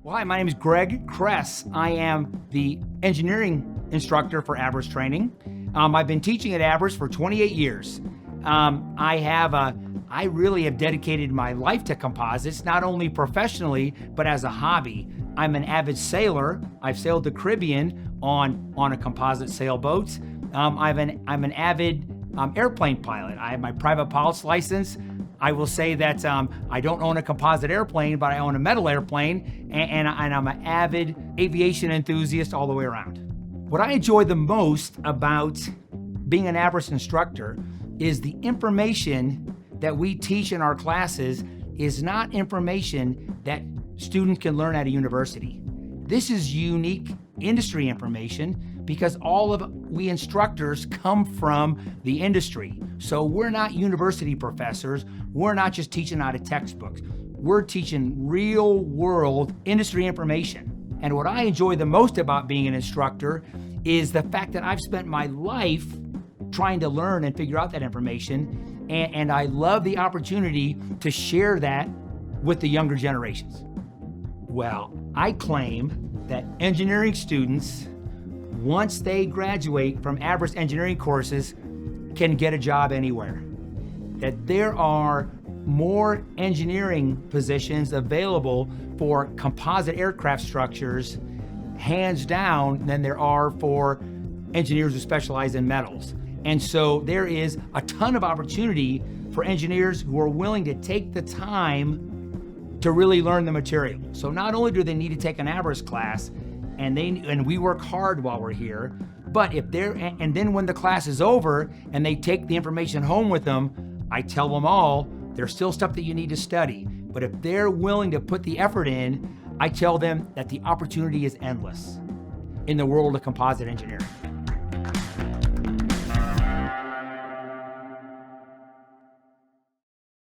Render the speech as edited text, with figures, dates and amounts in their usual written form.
Well, hi, my name is Greg Kress. I am the engineering instructor for Abaris training. I've been teaching at Abaris for 28 years. I really have dedicated my life to composites, not only professionally, but as a hobby. I'm an avid sailor. I've sailed the Caribbean on a composite sailboat. I'm an avid airplane pilot. I have my private pilot's license. I will say that I don't own a composite airplane, but I own a metal airplane, and I'm an avid aviation enthusiast all the way around. What I enjoy the most about being an Abaris instructor is the information that we teach in our classes is not information that students can learn at a university. This is unique industry information because we instructors come from the industry. So we're not university professors. We're not just teaching out of textbooks. We're teaching real world industry information. And what I enjoy the most about being an instructor is the fact that I've spent my life trying to learn and figure out that information. And I love the opportunity to share that with the younger generations. Well, I claim that engineering students, once they graduate from Abaris engineering courses, can get a job anywhere. That there are more engineering positions available for composite aircraft structures, hands down, than there are for engineers who specialize in metals. And so there is a ton of opportunity for engineers who are willing to take the time to really learn the material. So not only do they need to take an Abaris class, and we work hard while we're here, but then when the class is over and they take the information home with them, I tell them all, there's still stuff that you need to study. But if they're willing to put the effort in, I tell them that the opportunity is endless in the world of composite engineering.